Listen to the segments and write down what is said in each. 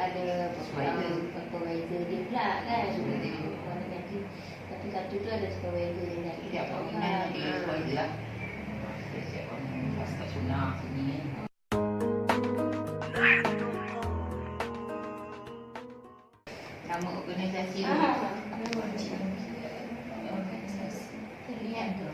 ada supervisor dia pula kan. Tapi satu tu ada supervisor dia nak Setiap bangunan ada supervisor lah. Setiap bangunan pasal sunnah sini kan. Nama organisasi organisasi terlihat tu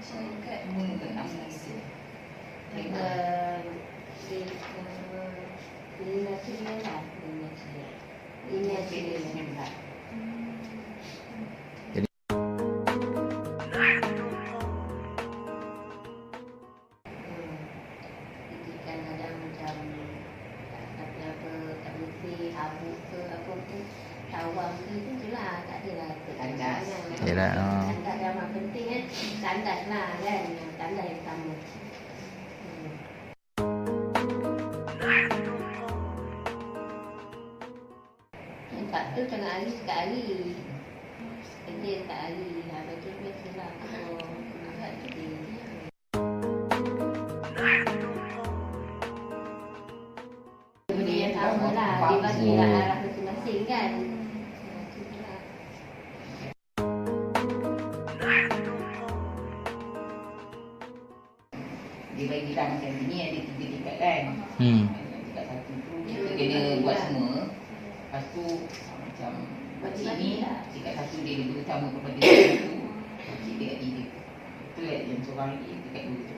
syarikat organisasi tawang ke tu lah, tak adalah tandas. Yalah, tandas yang amat penting kan, tandas lah kan, tandas yang pertama. Tak tu tengah hari sekali. Kerja tak hari, lepas tu biasalah kalau agak tu dia sama lah, dia bagi arah masing-masing kan. Dia bagi lah macam ni ada 3 tingkat kan. Tingkat 1 tu kita kena buat semua. Lepas tu macam makcik ni tingkat 1 dia lebih utama kepada tingkat 1, makcik tingkat 3. Itu yang seorang lagi tingkat 2 tu.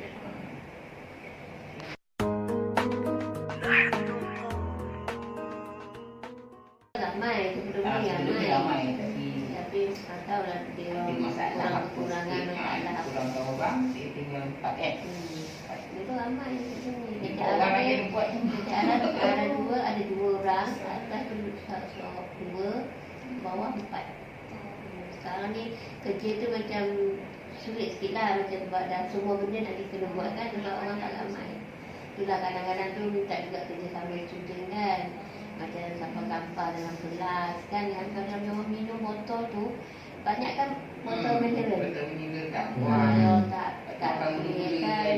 Ramai sebelum ni ramai tapi tak tahulah dia ada masalah kurangan masalah kurang tahu orang dia tinggal 4 dia tu ramai ni orang lain buat ada 2 orang atas tu 2 bawah 4. Sekarang ni kerja tu macam sulit sikit lah, macam sebab dah semua benda nak kita kena buat kan sebab orang tak ramai. Itulah kadang-kadang tu minta juga kerja sama student kan, macam sampah-sampah dalam kelas kan, yang kadang orang minum botol tu banyak kan botol mineral. Botol mineral tak Kalau tak boleh kan,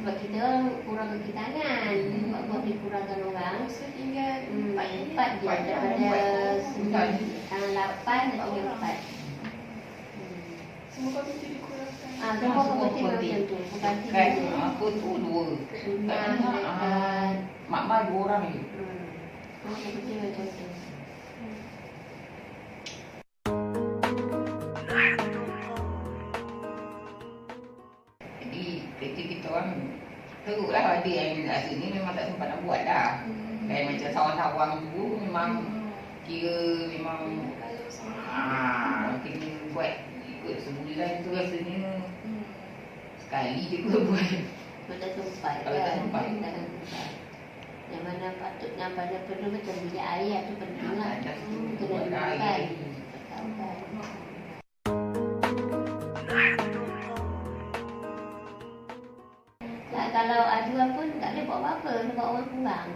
sebab kita orang kurang kaki tangan, buat dia kurangkan orang tinggal 4 je daripada 8 dan 4. Semua komiti dikurangkan. Semua komiti macam tu. Bukan aku tu 2. Sunnah, mak-mak 2 orang je. semua komiti macam tu. Jadi kerja kita orang teruklah ada yang rasa ni memang tak sempat nak buat dah. Kayak macam sawang-sawang tu memang kira memang kena buat ikut sebulan tu rasanya sekali je kena buat. Kalau tak sempat Kalau tak sempat. Yang mana patut, yang pada perlu macam bilik air tu penting lah. Dah Kena buat digunakan. air. Kalau aduan pun tak boleh buat apa-apa sebab orang kurang.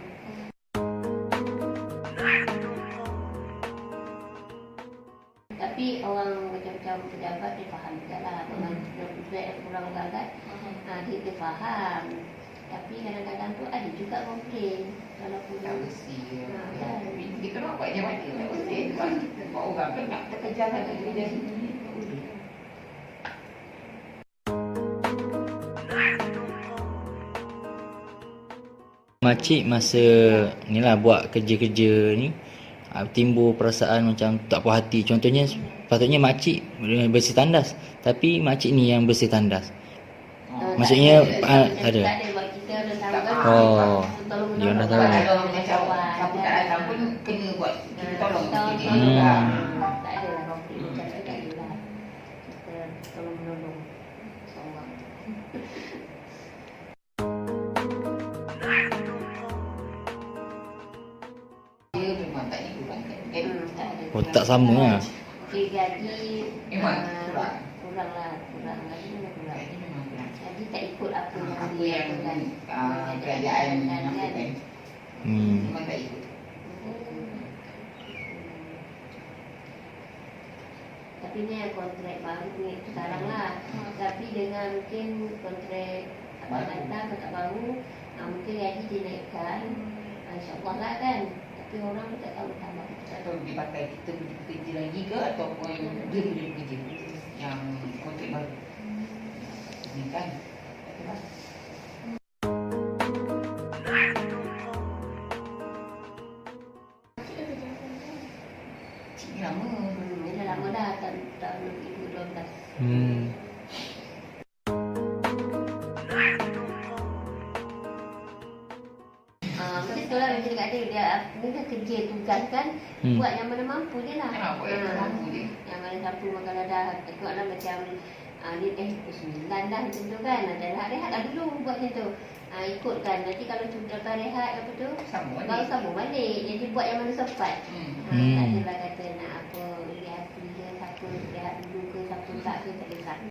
Tapi orang macam-macam pejabat dia faham juga lah. Orang yang kurang bagat, dia faham. Tapi kadang-kadang tu ada juga komplain. Kalau pun Tak bersih. kan. Kita nak buat macam mana tak bersih. Sebab kita buat orang kan nak terkejar satu kerja sini. Makcik masa ni lah buat kerja-kerja ni timbul perasaan macam tak puas hati. Contohnya patutnya makcik bersih tandas, tapi makcik ni yang bersih tandas. Maksudnya ada. Tak ada buat kita dah tahu kan. Oh, dia dah tahu. Kalau macam siapa tak datang pun kena buat kita tolong dia juga. Tak ada lah konflik macam tu, tak ada lah. Kita tolong menolong seorang. Dia memang tak dikurangkan kan. Tak ada. Oh, tak sama lah. Okay, gaji Memang kurang. kurang lah, kurang gaji memang kurang. Gaji memang kurang. Gaji tak ikut apa Apa yang kerajaan lakukan memang tak ikut. Tapi ni kontrak baru ni sekarang lah. Tapi dengan mungkin kontrak akan datang kontrak baru, mungkin gaji dinaikkan. InsyaAllah lah kan. Tapi orang tak tahu tambah. Atau dipakai kita pergi kerja lagi ke ataupun dia boleh kerja yang kontrak baru. Ini kan. Cik lama dulu. Dah lama dah tahun 2012. Mungkin sekolah macam dekat dia ni dah kerja tugas kan, buat yang mana mampu je lah. Buat yang mampu je. Yang mana siapa kalau dah tengok lah macam ni 9 dah macam tu kan, ada rehat lah dulu buat macam tu. Ikutkan, nanti kalau cuba rehat apa tu, baru sambung balik. Jadi buat yang mana sempat. Tak adalah kata nak apa, lihat siapa rehat dulu ke, siapa tak ke, tak ada satu.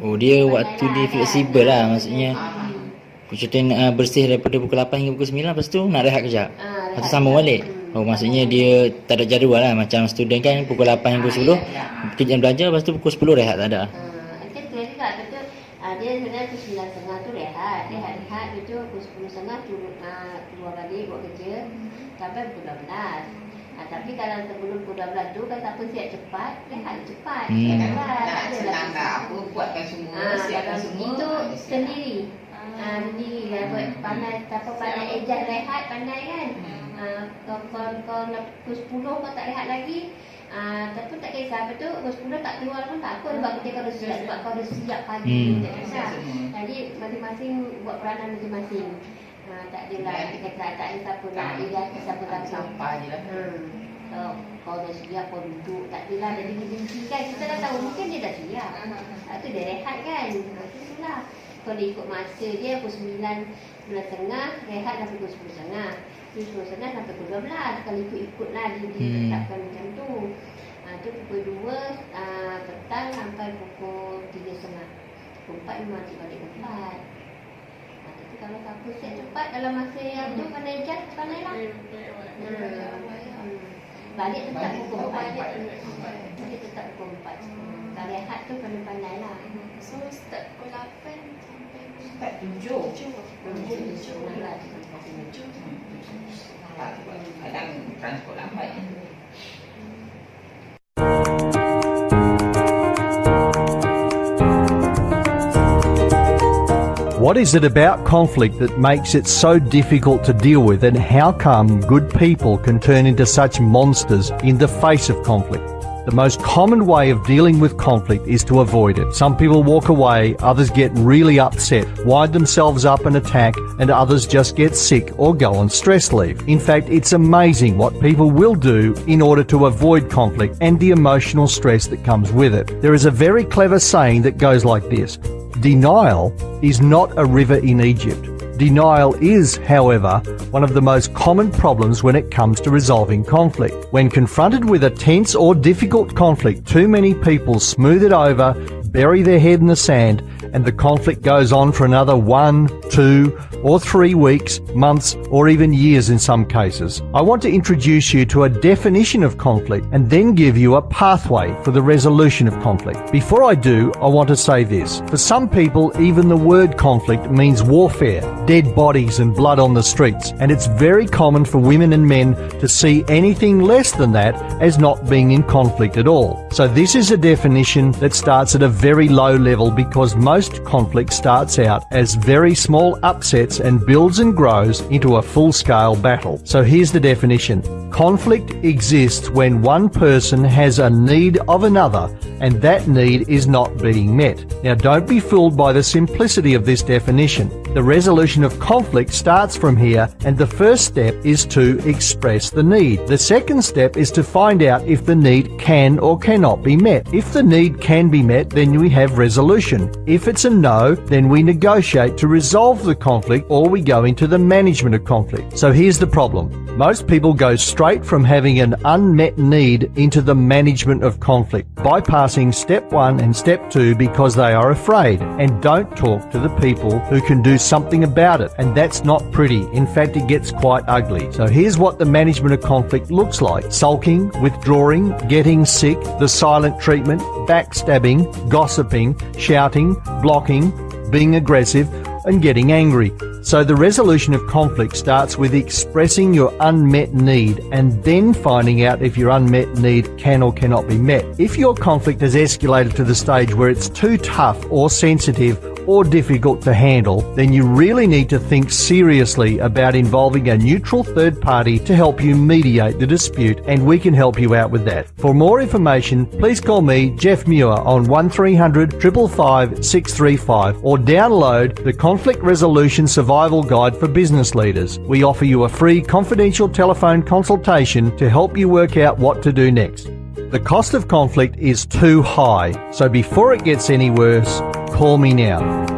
Oh, dia waktu dia fleksibel lah, maksudnya. Contohnya nak bersih daripada pukul 8 hingga pukul 9, lepas tu nak rehat kejap. Lepas tu sambung balik. Oh, maksudnya dia tak ada jadual lah. Macam student kan pukul 8 hingga pukul 10 kerja belajar, lepas tu pukul 10 rehat, tak ada. Kan clear juga betul. Dia sebenarnya pukul 9.30 tu rehat. Rehat betul pukul 10.30 keluar balik buat kerja sampai pukul 12. Tapi kalau sebelum pukul 12 tu kan siapa siap cepat, rehat cepat. Nak senang tak apa, buatkan semua, siapkan semua. Itu sendiri. Sendiri lah buat pandai, siapa pandai ejak rehat, pandai kan. Kau nak pukul 10 kau tak rehat lagi, tapi tak kisah, apa tu pukul 10 tak keluar pun tak apa, sebab kita kau dah siap, sebab kau dah siap pagi. Jadi masing-masing buat peranan masing-masing. Tak adalah kita kata tak ada siapa nak lihat, siapa tak sampah je lah. Kau dah siap, kau duduk, tak adalah jadi gengsi kan. Kita dah tahu mungkin dia dah siap, tu dia rehat kan. Itulah kalau dia ikut masa dia pukul 9.30 rehat sampai pukul 10.30, 10.30 sampai pukul 12. Kalau ikut-ikutlah dia tetapkan macam tu. Tu pukul 2 petang sampai pukul 3.30. Pukul 4 memang cik balik pukul 4. Kalau siapa siap cepat dalam masa yang tu, pandai adjust, pandai lah. Balik tetap pukul 4. Balik tetap pukul 4. Kalau rehat tu pandai-pandai lah. So start pukul 8 sampai Start 7. 7. Kadang transport lambat. What is it about conflict that makes it so difficult to deal with, and how come good people can turn into such monsters in the face of conflict? The most common way of dealing with conflict is to avoid it. Some people walk away, others get really upset, wind themselves up and attack, and others just get sick or go on stress leave. In fact, it's amazing what people will do in order to avoid conflict and the emotional stress that comes with it. There is a very clever saying that goes like this: denial is not a river in Egypt. Denial is, however, one of the most common problems when it comes to resolving conflict. When confronted with a tense or difficult conflict, too many people smooth it over, bury their head in the sand, and the conflict goes on for another 1, 2, or 3 weeks, months, or even years in some cases. I want to introduce you to a definition of conflict and then give you a pathway for the resolution of conflict. Before I do, I want to say this. For some people, even the word conflict means warfare, dead bodies and blood on the streets, and it's very common for women and men to see anything less than that as not being in conflict at all. So this is a definition that starts at a very low level, because most conflict starts out as very small upsets and builds and grows into a full-scale battle. So here's the definition. Conflict exists when one person has a need of another and that need is not being met. Now don't be fooled by the simplicity of this definition. The resolution of conflict starts from here, and the first step is to express the need. The second step is to find out if the need can or cannot be met. If the need can be met, then we have resolution. If it's a no, then we negotiate to resolve the conflict, or we go into the management of conflict. So here's the problem. Most people go straight from having an unmet need into the management of conflict, bypassing step 1 and step 2 because they are afraid and don't talk to the people who can do something about it. And that's not pretty. In fact, it gets quite ugly. So here's what the management of conflict looks like. Sulking, withdrawing, getting sick, the silent treatment, backstabbing, gossiping, shouting, blocking, being aggressive, and getting angry. So the resolution of conflict starts with expressing your unmet need and then finding out if your unmet need can or cannot be met. If your conflict has escalated to the stage where it's too tough or sensitive or difficult to handle, then you really need to think seriously about involving a neutral third party to help you mediate the dispute, and we can help you out with that. For more information, please call me, Jeff Muir, on 1300 555 635 or download the Conflict Resolution Survival Guide for Business Leaders. We offer you a free confidential telephone consultation to help you work out what to do next. The cost of conflict is too high, so before it gets any worse, call me now.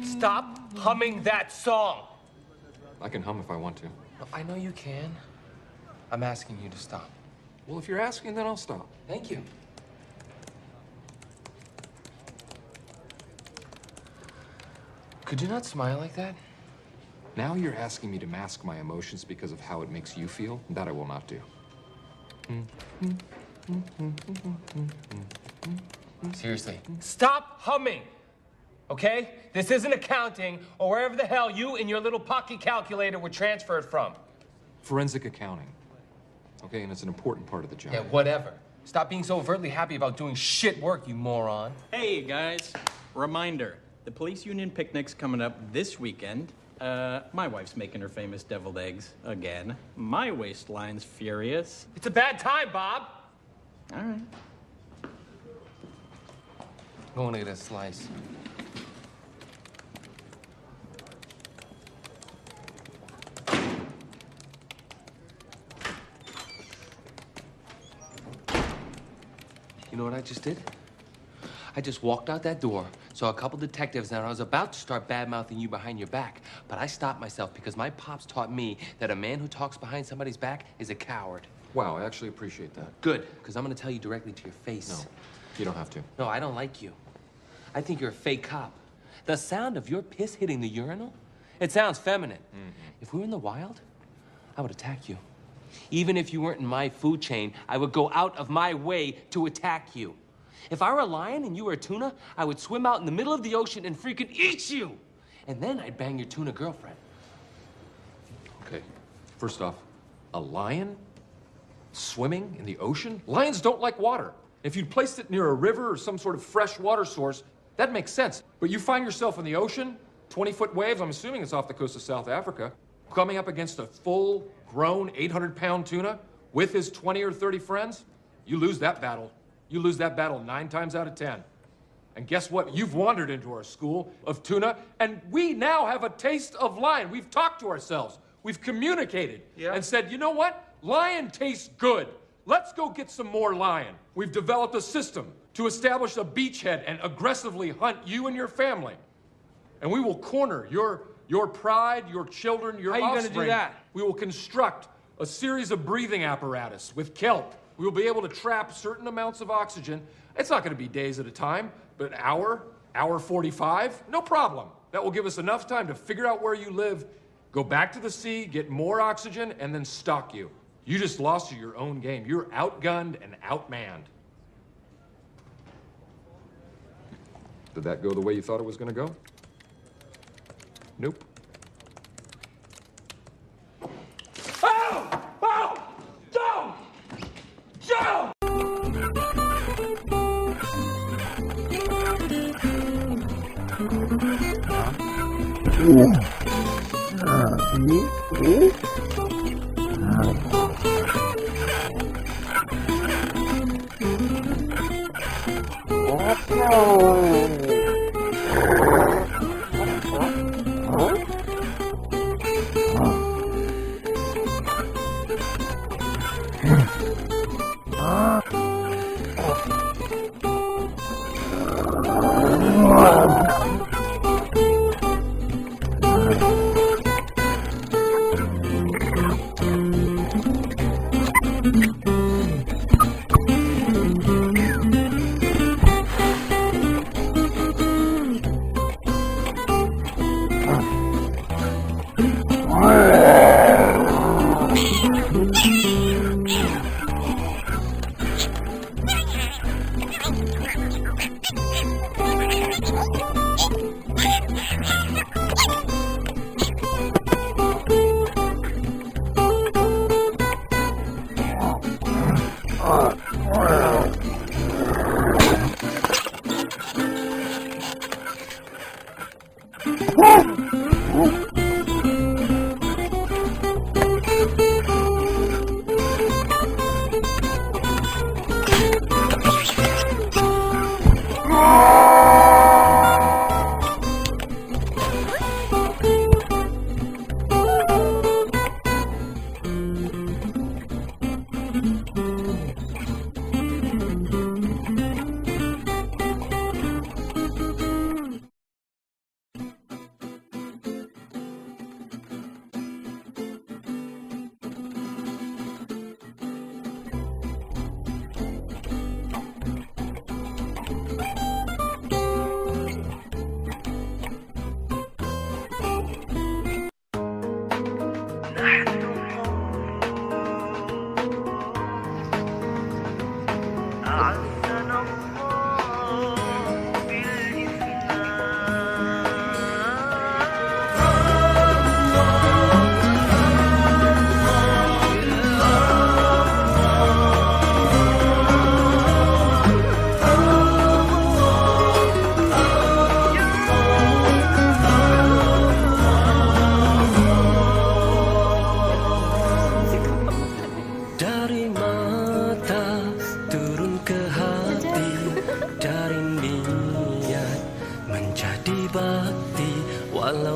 Stop humming that song! I can hum if I want to. No, I know you can. I'm asking you to stop. Well, if you're asking, then I'll stop. Thank you. Could you not smile like that? Now you're asking me to mask my emotions because of how it makes you feel? That I will not do. Seriously, stop humming! Okay? This isn't accounting or wherever the hell you and your little pocket calculator were transferred from. Forensic accounting. Okay, and it's an important part of the job. Yeah, whatever. Stop being so overtly happy about doing shit work, you moron. Hey, guys. Reminder, the police union picnic's coming up this weekend. My wife's making her famous deviled eggs again. My waistline's furious. It's a bad time, Bob. All right. Go and get a slice. You know what I just did? I just walked out that door, saw a couple detectives, and I was about to start bad-mouthing you behind your back. But I stopped myself because my pops taught me that a man who talks behind somebody's back is a coward. Wow, I actually appreciate that. Good, because I'm going to tell you directly to your face. No, you don't have to. No, I don't like you. I think you're a fake cop. The sound of your piss hitting the urinal, it sounds feminine. If we were in the wild, I would attack you. Even if you weren't in my food chain, I would go out of my way to attack you. If I were a lion and you were a tuna, I would swim out in the middle of the ocean and freaking eat you. And then I'd bang your tuna girlfriend. Okay, first off, a lion swimming in the ocean? Lions don't like water. If you'd placed it near a river or some sort of fresh water source, that makes sense. But you find yourself in the ocean, 20-foot waves, I'm assuming it's off the coast of South Africa, coming up against a full-grown 800-pound tuna with his 20 or 30 friends, you lose that battle. You lose that battle 9 times out of 10. And guess what? You've wandered into our school of tuna, and we now have a taste of lion. We've talked to ourselves. We've communicated and said, you know what? Lion tastes good. Let's go get some more lion. We've developed a system to establish a beachhead and aggressively hunt you and your family. And we will corner your pride, your children, your offspring. How are you gonna do that? We will construct a series of breathing apparatus with kelp. We will be able to trap certain amounts of oxygen. It's not going to be days at a time, but hour 45, no problem. That will give us enough time to figure out where you live, go back to the sea, get more oxygen, and then stalk you. You just lost your own game. You're outgunned and outmanned. Did that go the way you thought it was going to go? Nope.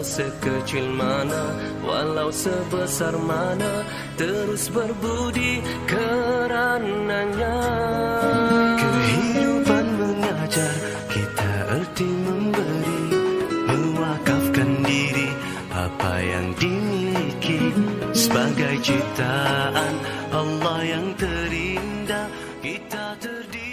Sekecil mana, walau sebesar mana, terus berbudi karenanya. Kehidupan mengajar ciptaan Allah yang terindah. Kita terdiri